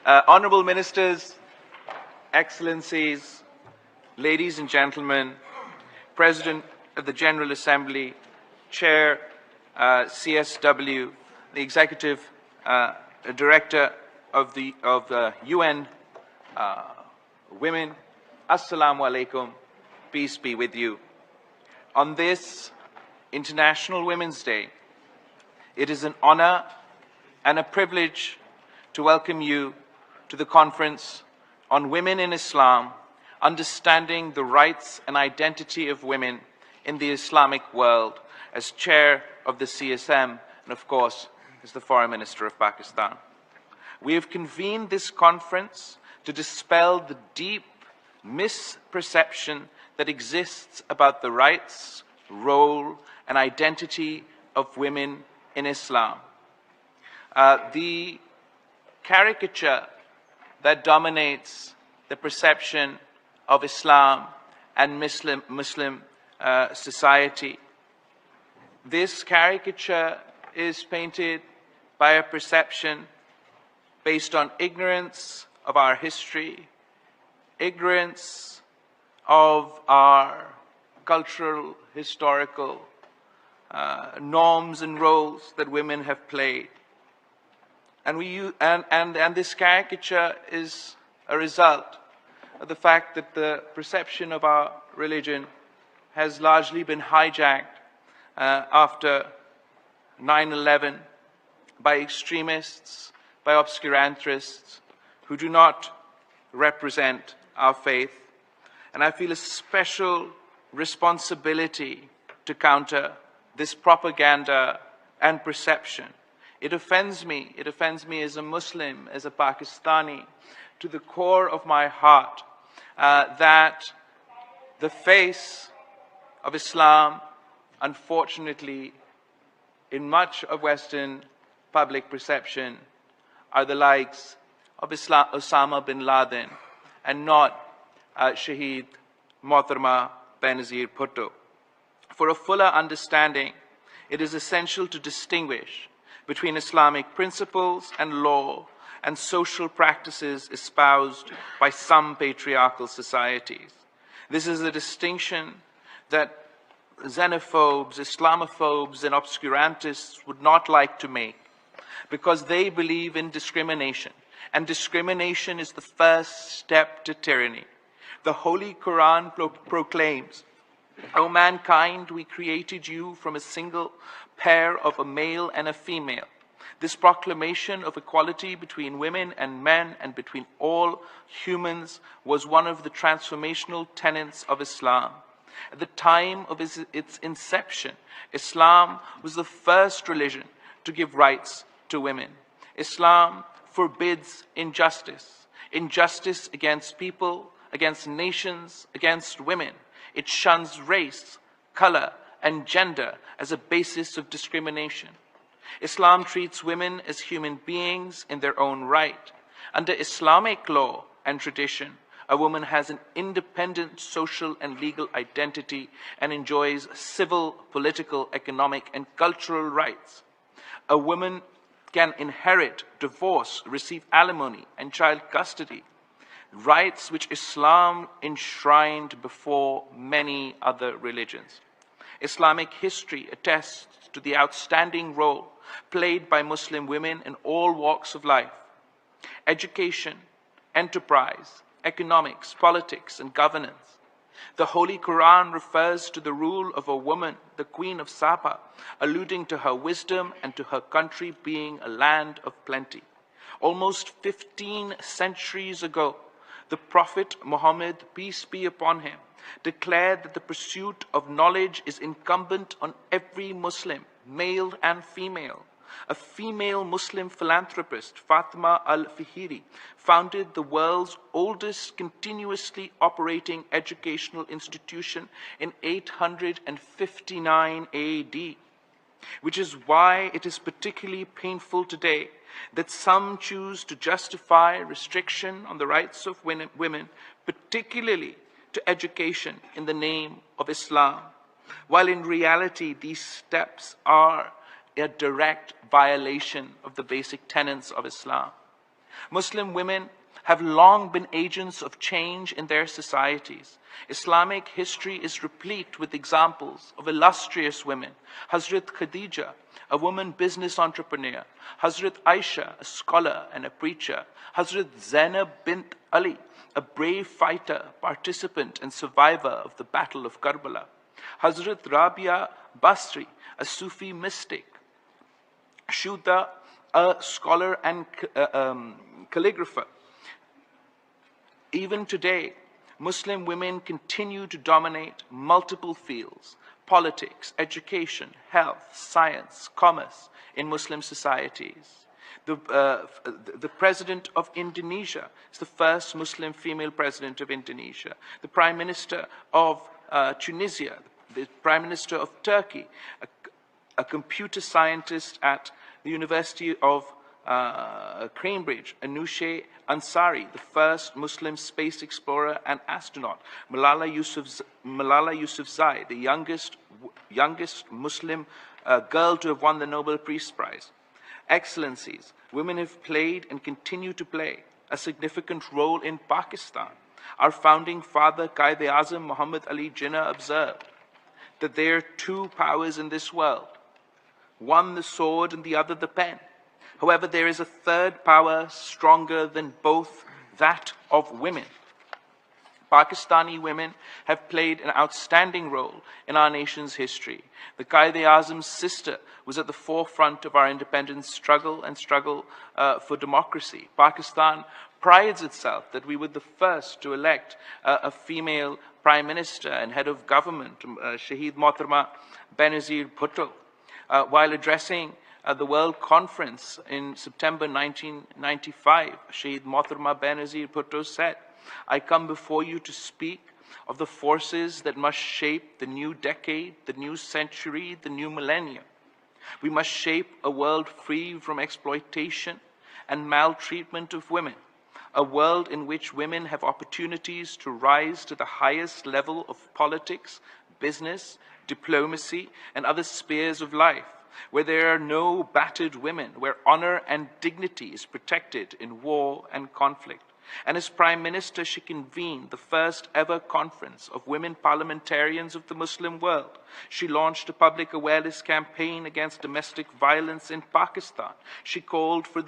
Honorable Ministers, Excellencies, ladies and gentlemen, President of the General Assembly, Chair, CSW, the Executive Director of the UN Women, Assalamu alaikum, peace be with you. On this International Women's Day, it is an honor and a privilege to welcome you to the Conference on Women in Islam, Understanding the Rights and Identity of Women in the Islamic World, as Chair of the CSM and, of course, as the Foreign Minister of Pakistan. We have convened this conference to dispel the deep misperception that exists about the rights, role, and identity of women in Islam. The caricature that dominates the perception of Islam and Muslim society, this caricature is painted by a perception based on ignorance of our history, ignorance of our cultural, historical norms and roles that women have played. And this caricature is a result of the fact that the perception of our religion has largely been hijacked after 9/11 by extremists, by obscurantists who do not represent our faith. And I feel a special responsibility to counter this propaganda and perception. It offends me as a Muslim, as a Pakistani, to the core of my heart, that the face of Islam, unfortunately, in much of Western public perception, are the likes of Osama bin Laden and not Shaheed Mohtarma Benazir Bhutto. For a fuller understanding, it is essential to distinguish between Islamic principles and law and social practices espoused by some patriarchal societies. This is a distinction that xenophobes, Islamophobes, and obscurantists would not like to make, because they believe in discrimination, and discrimination is the first step to tyranny. The Holy Quran proclaims, "O mankind, we created you from a single pair of a male and a female." This proclamation of equality between women and men and between all humans was one of the transformational tenets of Islam. At the time of its inception, Islam was the first religion to give rights to women. Islam forbids injustice, injustice against people, against nations, against women. It shuns race, color, and gender as a basis of discrimination. Islam treats women as human beings in their own right. Under Islamic law and tradition, a woman has an independent social and legal identity and enjoys civil, political, economic, and cultural rights. A woman can inherit, divorce, receive alimony, and child custody, rights which Islam enshrined before many other religions. Islamic history attests to the outstanding role played by Muslim women in all walks of life. Education, enterprise, economics, politics, and governance. The Holy Quran refers to the rule of a woman, the Queen of Saba, alluding to her wisdom and to her country being a land of plenty. Almost 15 centuries ago, the Prophet Muhammad, peace be upon him, declared that the pursuit of knowledge is incumbent on every Muslim, male and female. A female Muslim philanthropist, Fatima al-Fihiri, founded the world's oldest continuously operating educational institution in 859 AD, which is why it is particularly painful today that some choose to justify restriction on the rights of women, particularly to education, in the name of Islam, while in reality these steps are a direct violation of the basic tenets of Islam. Muslim women have long been agents of change in their societies. Islamic history is replete with examples of illustrious women. Hazrat Khadija, a woman business entrepreneur. Hazrat Aisha, a scholar and a preacher. Hazrat Zainab bint Ali, a brave fighter, participant and survivor of the Battle of Karbala. Hazrat Rabia Basri, a Sufi mystic. Shuddha, a scholar and calligrapher. Even today, Muslim women continue to dominate multiple fields: politics, education, health, science, commerce in Muslim societies. The president of Indonesia is the first Muslim female president of Indonesia. The prime minister of Tunisia, the prime minister of Turkey, a computer scientist at the University of Cambridge, Anousheh Ansari, the first Muslim space explorer and astronaut. Malala Yousafzai, the youngest Muslim girl to have won the Nobel Peace Prize. Excellencies, women have played and continue to play a significant role in Pakistan. Our founding father, Quaid-e-Azam Muhammad Ali Jinnah, observed that there are two powers in this world, one the sword and the other the pen. However, there is a third power stronger than both, that of women. Pakistani women have played an outstanding role in our nation's history. The Quaid-e-Azam's sister was at the forefront of our independence struggle and struggle for democracy. Pakistan prides itself that we were the first to elect a female prime minister and head of government, Shaheed Mohtarma Benazir Bhutto. While addressing the World Conference in September 1995, Shaheed Mohtarma Benazir Bhutto said, "I come before you to speak of the forces that must shape the new decade, the new century, the new millennium. We must shape a world free from exploitation and maltreatment of women, a world in which women have opportunities to rise to the highest level of politics, business, diplomacy, and other spheres of life, where there are no battered women, where honor and dignity is protected in war and conflict." And as Prime Minister, she convened the first ever conference of women parliamentarians of the Muslim world. She launched a public awareness campaign against domestic violence in Pakistan. She called for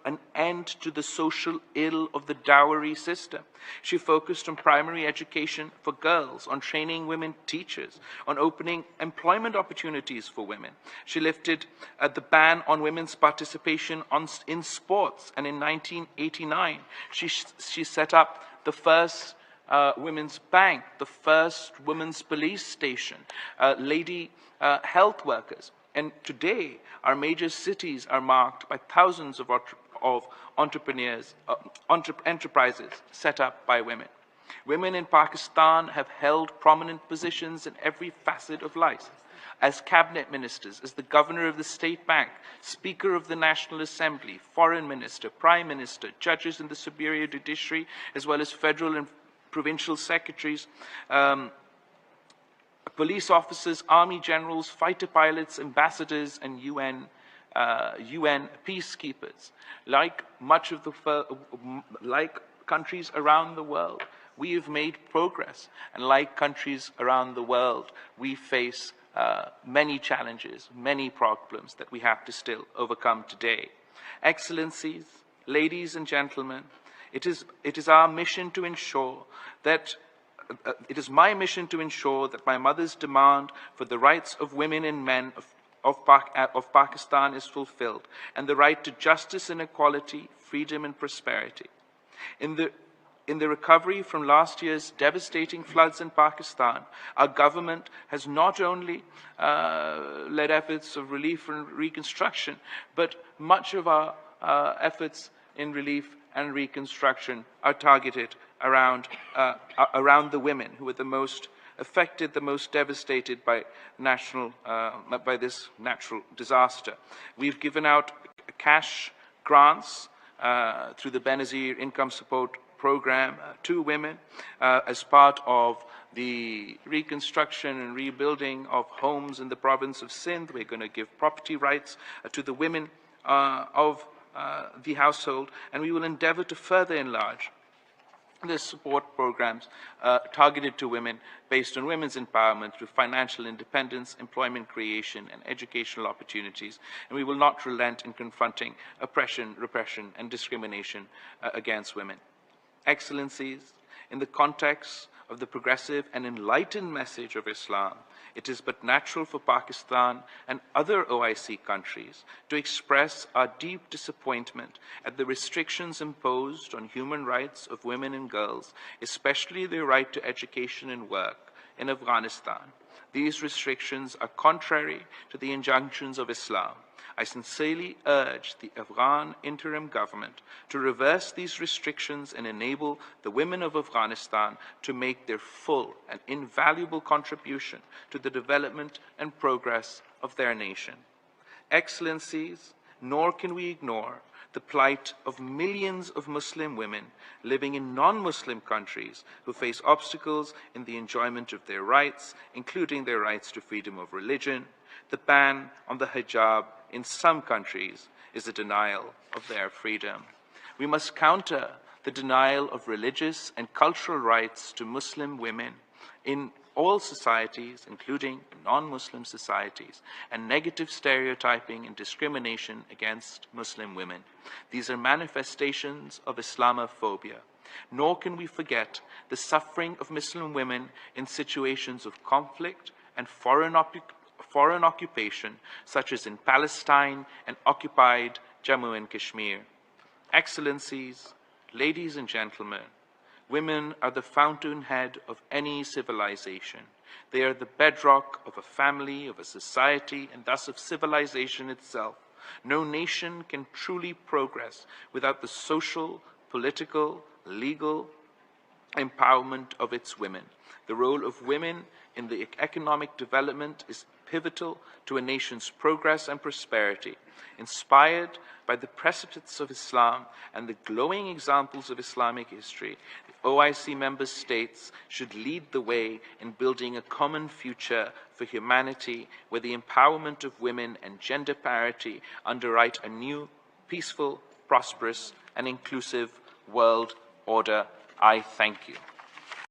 an end to the social ill of the dowry system. She focused on primary education for girls, on training women teachers, on opening employment opportunities for women. She lifted the ban on women's participation in sports, and in 1989, she set up the first women's bank, the first women's police station, lady health workers. And today, our major cities are marked by thousands of entrepreneurs, enterprises set up by women. Women in Pakistan have held prominent positions in every facet of life. As cabinet ministers, as the governor of the state bank, speaker of the National Assembly, foreign minister, prime minister, judges in the superior judiciary, as well as federal and provincial secretaries, police officers, army generals, fighter pilots, ambassadors, and UN peacekeepers. Like countries around the world, we have made progress, and like countries around the world, we face many challenges, many problems that we have to still overcome today. Excellencies, ladies and gentlemen, it is our mission to ensure that it is my mission to ensure that my mother's demand for the rights of women and men of Pakistan is fulfilled, and the right to justice and equality, freedom and prosperity. In the recovery from last year's devastating floods in Pakistan, our government has not only led efforts of relief and reconstruction, but much of our efforts in relief and reconstruction are targeted around the women who are the most affected, the most devastated by this natural disaster. We've given out cash grants through the Benazir Income Support Program to women as part of the reconstruction and rebuilding of homes in the province of Sindh. We're going to give property rights to the women of the household, and we will endeavor to further enlarge the support programs targeted to women based on women's empowerment through financial independence, employment creation, and educational opportunities. And we will not relent in confronting oppression, repression, and discrimination against women. Excellencies, in the context of the progressive and enlightened message of Islam, it is but natural for Pakistan and other OIC countries to express our deep disappointment at the restrictions imposed on human rights of women and girls, especially their right to education and work in Afghanistan. These restrictions are contrary to the injunctions of Islam. I sincerely urge the Afghan interim government to reverse these restrictions and enable the women of Afghanistan to make their full and invaluable contribution to the development and progress of their nation. Excellencies, nor can we ignore the plight of millions of Muslim women living in non-Muslim countries who face obstacles in the enjoyment of their rights, including their rights to freedom of religion. The ban on the hijab in some countries is a denial of their freedom. We must counter the denial of religious and cultural rights to Muslim women in all societies, including non-Muslim societies, and negative stereotyping and discrimination against Muslim women. These are manifestations of Islamophobia. Nor can we forget the suffering of Muslim women in situations of conflict and foreign occupation, such as in Palestine and occupied Jammu and Kashmir. Excellencies, ladies and gentlemen, women are the fountainhead of any civilization. They are the bedrock of a family, of a society, and thus of civilization itself. No nation can truly progress without the social, political, legal empowerment of its women. The role of women in the economic development is pivotal to a nation's progress and prosperity. Inspired by the precepts of Islam and the glowing examples of Islamic history, the OIC member states should lead the way in building a common future for humanity where the empowerment of women and gender parity underwrite a new, peaceful, prosperous, and inclusive world order. I thank you.